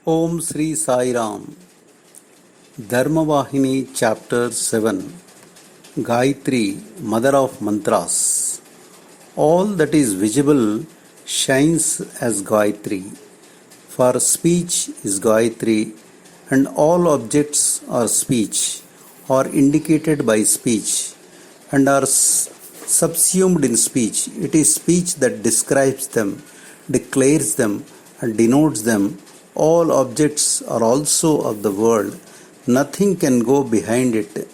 Om Sri Sai Ram. Dharma Vahini Chapter-7. Gayatri, Mother of Mantras. All that is visible shines as Gayatri. For speech is Gayatri, and all objects are speech, are indicated by speech, and are subsumed in speech. It is speech that describes them, declares them, and denotes them. All objects are also of the world. Nothing can go behind it.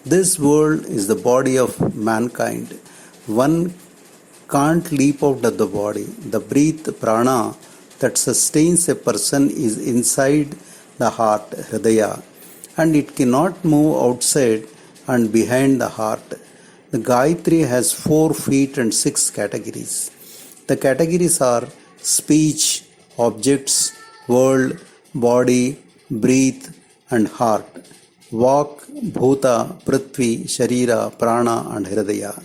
This world is the body of mankind. One can't leap out of the body. The breath, prana, that sustains a person is inside the heart, hridaya, and it cannot move outside and behind the heart. The Gayatri has 4 feet and 6 categories. The categories are speech, objects, world, body, breath, and heart. Vak, bhuta, prithvi, sharira, prana, and hridaya.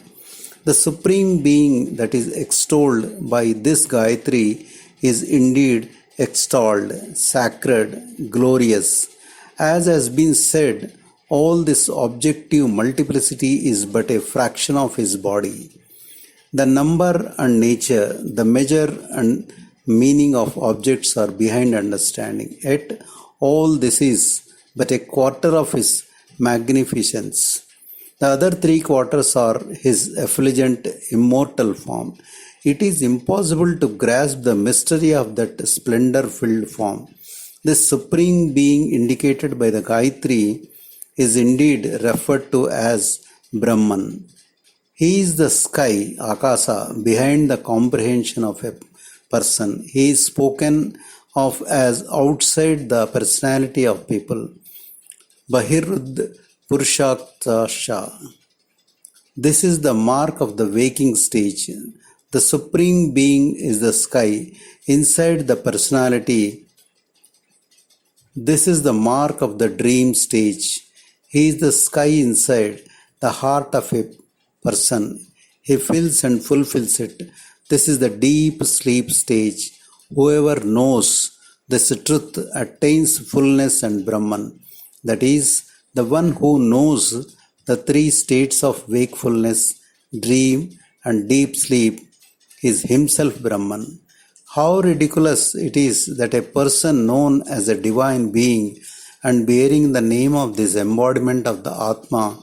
The Supreme Being that is extolled by this Gayatri is indeed extolled, sacred, glorious. As has been said, all this objective multiplicity is but a fraction of his body. The number and nature, the measure and meaning of objects are behind understanding. Yet all this is but a quarter of his magnificence. The other 3 quarters are his effulgent immortal form. It is impossible to grasp the mystery of that splendor-filled form. This Supreme Being indicated by the Gayatri is indeed referred to as Brahman. He is the sky, Akasa, behind the comprehension of a person. He is spoken of as outside the personality of people. Bahirud Purushaktasha. This is the mark of the waking stage. The Supreme Being is the sky inside the personality. This is the mark of the dream stage. He is the sky inside the heart of a person. He fills and fulfills it. This is the deep sleep stage. Whoever knows this truth attains fullness and Brahman. That is, the one who knows the 3 states of wakefulness, dream, and deep sleep is himself Brahman. How ridiculous it is that a person known as a divine being and bearing the name of this embodiment of the Atma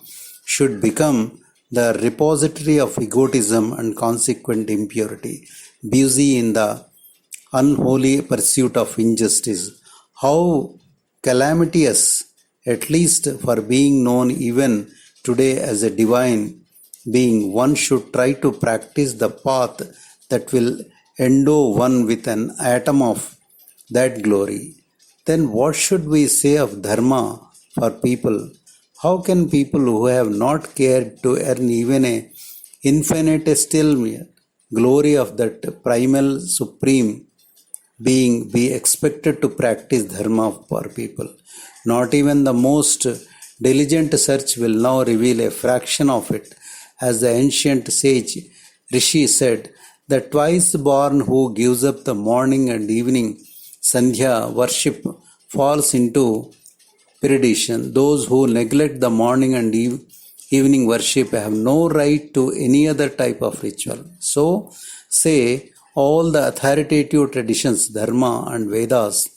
should become the repository of egotism and consequent impurity, busy in the unholy pursuit of injustice. How calamitous, at least for being known even today as a divine being, one should try to practice the path that will endow one with an atom of that glory. Then what should we say of Dharma for people? How can people who have not cared to earn even a infinitesimal glory of that primal supreme being be expected to practice Dharma for people? Not even the most diligent search will now reveal a fraction of it. As the ancient sage Rishi said, the twice born who gives up the morning and evening Sandhya worship falls into perdition. Those who neglect the morning and evening worship have no right to any other type of ritual. So say all the authoritative traditions, Dharma and Vedas.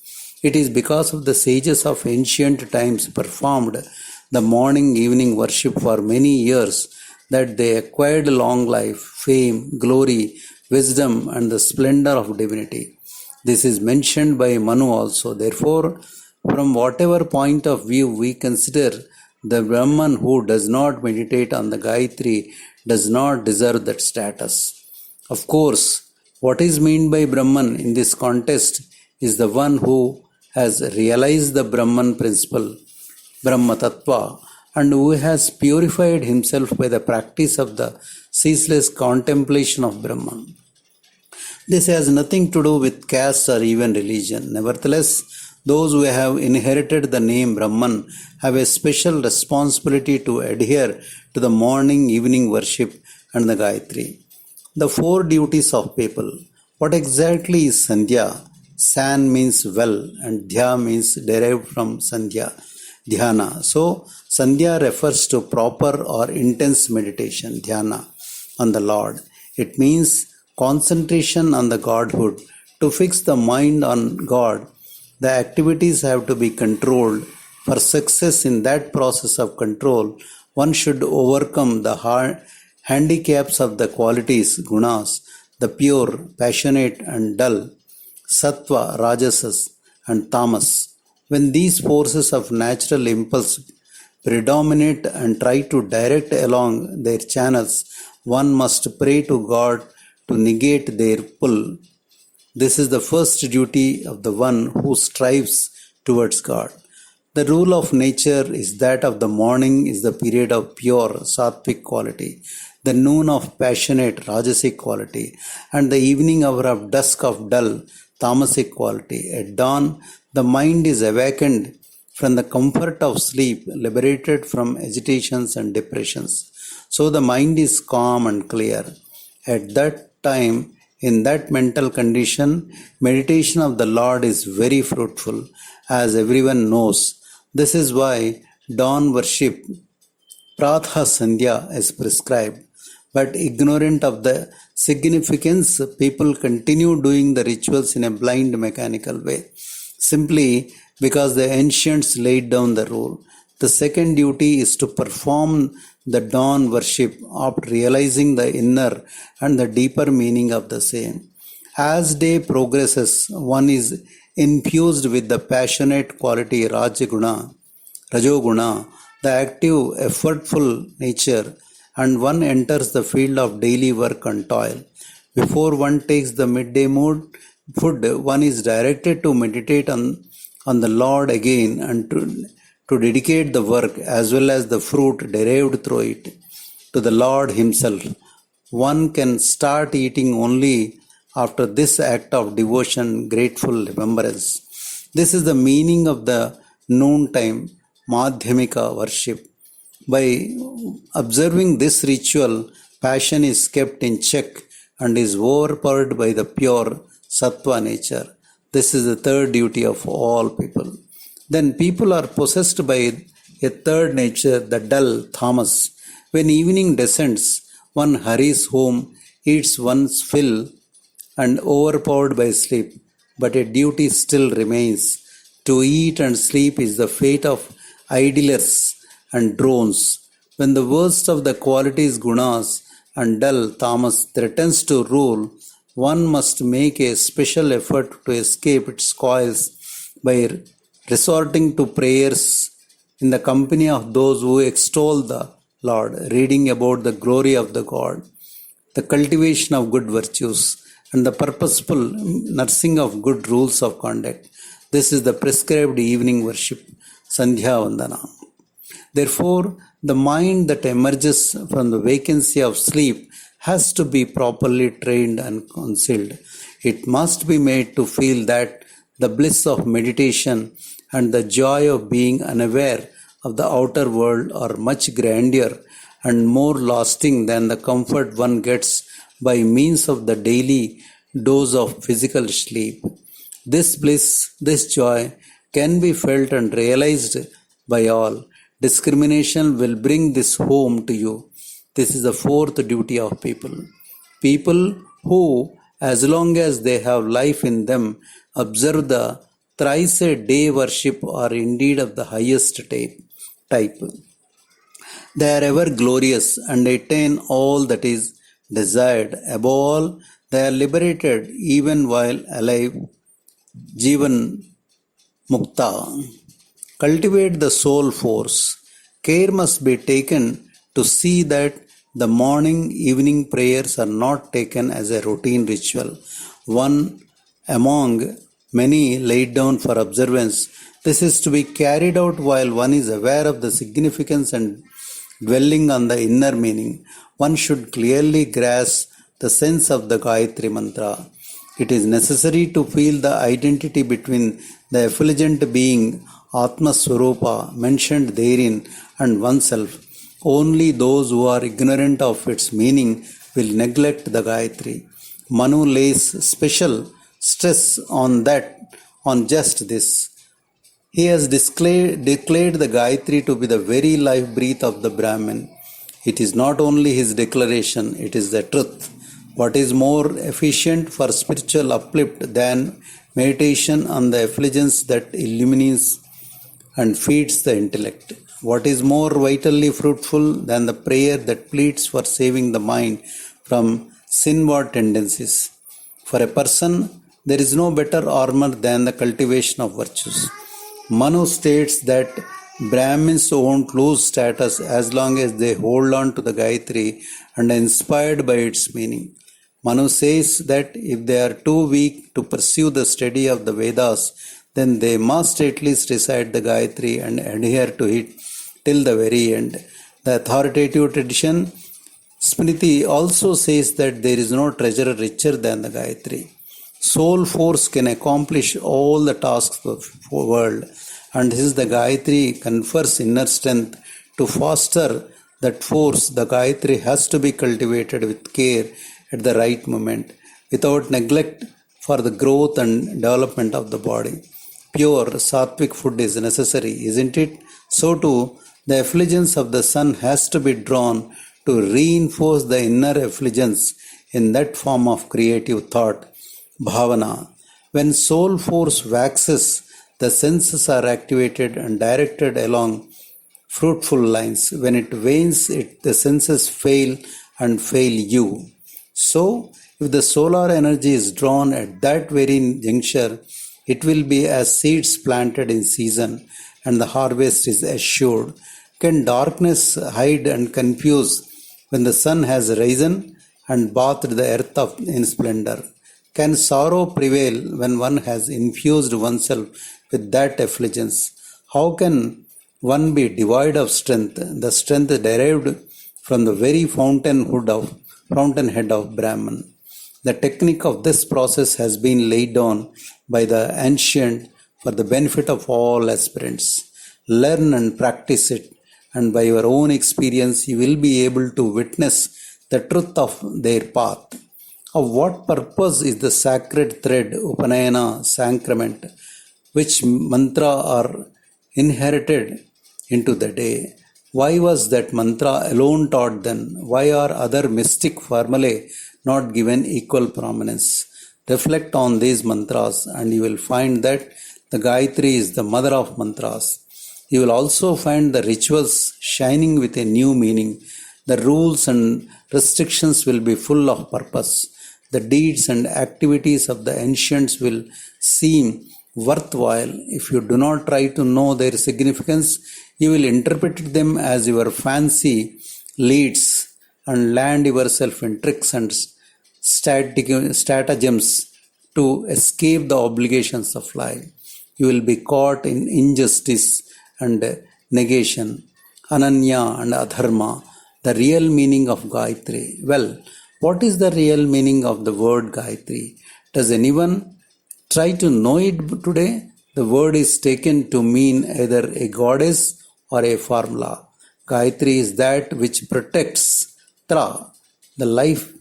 It is because of the sages of ancient times performed the morning evening worship for many years that they acquired long life, fame, glory, wisdom, and the splendor of divinity. This is mentioned by Manu also. Therefore, from whatever point of view we consider, the Brahman who does not meditate on the Gayatri does not deserve that status. Of course, what is meant by Brahman in this context is the one who has realized the Brahman principle, Brahma Tattva, and who has purified himself by the practice of the ceaseless contemplation of Brahman. This has nothing to do with caste or even religion. Nevertheless, those who have inherited the name Brahman have a special responsibility to adhere to the morning, evening worship and the Gayatri. The 4 duties of people. What exactly is Sandhya? San means well and Dhya means derived from Sandhya, Dhyana. So, Sandhya refers to proper or intense meditation, Dhyana, on the Lord. It means concentration on the Godhood. To fix the mind on God, the activities have to be controlled. For success in that process of control, one should overcome the handicaps of the qualities, gunas, the pure, passionate, and dull, sattva, rajasas, and tamas. When these forces of natural impulse predominate and try to direct along their channels, one must pray to God to negate their pull. This is the first duty of the one who strives towards God. The rule of nature is that of the morning is the period of pure sattvic quality, the noon of passionate rajasic quality, and the evening hour of dusk of dull tamasic quality. At dawn, the mind is awakened from the comfort of sleep, liberated from agitations and depressions. So the mind is calm and clear. At that time, in that mental condition, meditation of the Lord is very fruitful, as everyone knows. This is why dawn worship, Pratha Sandhya, is prescribed. But ignorant of the significance, people continue doing the rituals in a blind mechanical way, simply because the ancients laid down the rule. The second duty is to perform the dawn worship after realizing the inner and the deeper meaning of the same. As day progresses, one is infused with the passionate quality Rajaguna, Rajoguna, the active, effortful nature, and one enters the field of daily work and toil. Before one takes the midday food, one is directed to meditate on the Lord again and to dedicate the work as well as the fruit derived through it to the Lord Himself. One can start eating only after this act of devotion, grateful remembrance. This is the meaning of the noontime Madhyamika worship. By observing this ritual, passion is kept in check and is overpowered by the pure sattva nature. This is the third duty of all people. Then people are possessed by a third nature, the dull tamas. When evening descends, one hurries home, eats one's fill, and overpowered by sleep. But a duty still remains. To eat and sleep is the fate of idlers and drones. When the worst of the qualities gunas and dull tamas threatens to rule, one must make a special effort to escape its coils by resorting to prayers in the company of those who extol the Lord, reading about the glory of the God, the cultivation of good virtues, and the purposeful nursing of good rules of conduct. This is the prescribed evening worship, Sandhya Vandana. Therefore, the mind that emerges from the vacancy of sleep has to be properly trained and concealed. It must be made to feel that the bliss of meditation and the joy of being unaware of the outer world are much grander and more lasting than the comfort one gets by means of the daily dose of physical sleep. This bliss, this joy can be felt and realized by all. Discrimination will bring this home to you. This is the fourth duty of people. People who, as long as they have life in them, observe the thrice a day worship are indeed of the highest type. They are ever glorious and attain all that is desired. Above all, they are liberated even while alive. Jivan Mukta. Cultivate the soul force. Care must be taken to see that the morning evening prayers are not taken as a routine ritual, one among many laid down for observance. This is to be carried out while one is aware of the significance and dwelling on the inner meaning. One should clearly grasp the sense of the Gayatri Mantra. It is necessary to feel the identity between the effulgent being Atma Swarupa mentioned therein and oneself. Only those who are ignorant of its meaning will neglect the Gayatri. Manu lays special stress on just this. He has declared the Gayatri to be the very life breath of the Brahmin. It is not only his declaration, it is the truth. What is more efficient for spiritual uplift than meditation on the effulgence that illumines and feeds the intellect? What is more vitally fruitful than the prayer that pleads for saving the mind from sinward tendencies? For a person, there is no better armor than the cultivation of virtues. Manu states that Brahmins won't lose status as long as they hold on to the Gayatri and are inspired by its meaning. Manu says that if they are too weak to pursue the study of the Vedas, then they must at least recite the Gayatri and adhere to it till the very end. The authoritative tradition, Smriti, also says that there is no treasure richer than the Gayatri. Soul force can accomplish all the tasks of the world, and hence the Gayatri confers inner strength. To foster that force, the Gayatri has to be cultivated with care at the right moment, without neglect for the growth and development of the body. Pure sattvic food is necessary, isn't it? So too, the effulgence of the sun has to be drawn to reinforce the inner effulgence in that form of creative thought, bhavana. When soul force waxes, the senses are activated and directed along fruitful lines. When it wanes, the senses fail and fail you. So, if the solar energy is drawn at that very juncture, it will be as seeds planted in season and the harvest is assured. Can darkness hide and confuse when the sun has risen and bathed the earth in splendor? Can sorrow prevail when one has infused oneself with that effulgence? How can one be devoid of strength, the strength derived from the very fountainhead of Brahman? The technique of this process has been laid down by the ancient for the benefit of all aspirants. Learn and practice it, and by your own experience you will be able to witness the truth of their path. Of what purpose is the sacred thread, Upanayana sacrament, which mantra are inherited into the day? Why was that mantra alone taught then? Why are other mystic formulae not given equal prominence? Reflect on these mantras and you will find that the Gayatri is the mother of mantras. You will also find the rituals shining with a new meaning. The rules and restrictions will be full of purpose. The deeds and activities of the ancients will seem worthwhile. If you do not try to know their significance, you will interpret them as your fancy leads and land yourself in tricks and stratagems to escape the obligations of life. You will be caught in injustice and negation, ananya and adharma. The real meaning of Gayatri. Well, what is the real meaning of the word Gayatri? Does anyone try to know it today? The word is taken to mean either a goddess or a formula. Gayatri is that which protects Tra, the life,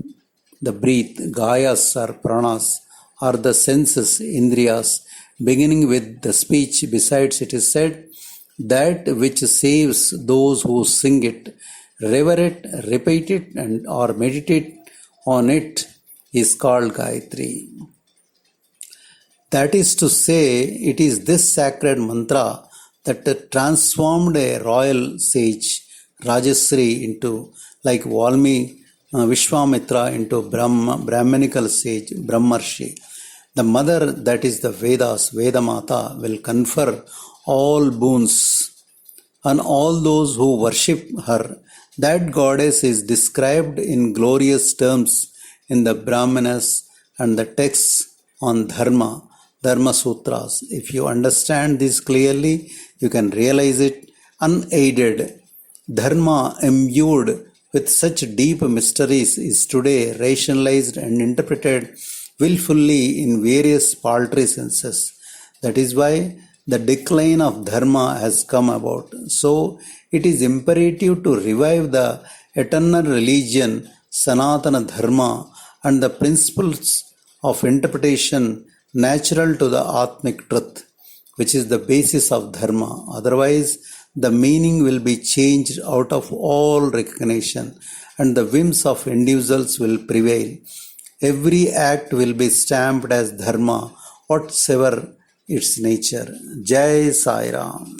the breath, Gayas or pranas, or the senses, Indriyas, beginning with the speech. Besides, it is said, that which saves those who sing it, revere it, repeat it, or meditate on it is called Gayatri. That is to say, it is this sacred mantra that transformed a royal sage, Rajasri, into, like Vishwamitra, into Brahmanical sage, Brahmarshi. The mother, that is the Vedas, Vedamata, will confer all boons on all those who worship her. That goddess is described in glorious terms in the Brahmanas and the texts on Dharma, Dharma Sutras. If you understand this clearly, you can realize it unaided. Dharma imbued with such deep mysteries is today rationalized and interpreted willfully in various paltry senses. That is why the decline of Dharma has come about. So, it is imperative to revive the eternal religion, Sanatana Dharma, and the principles of interpretation natural to the Atmic truth, which is the basis of Dharma. Otherwise, the meaning will be changed out of all recognition and the whims of individuals will prevail. Every act will be stamped as Dharma, whatsoever its nature. Jai Sai Ram.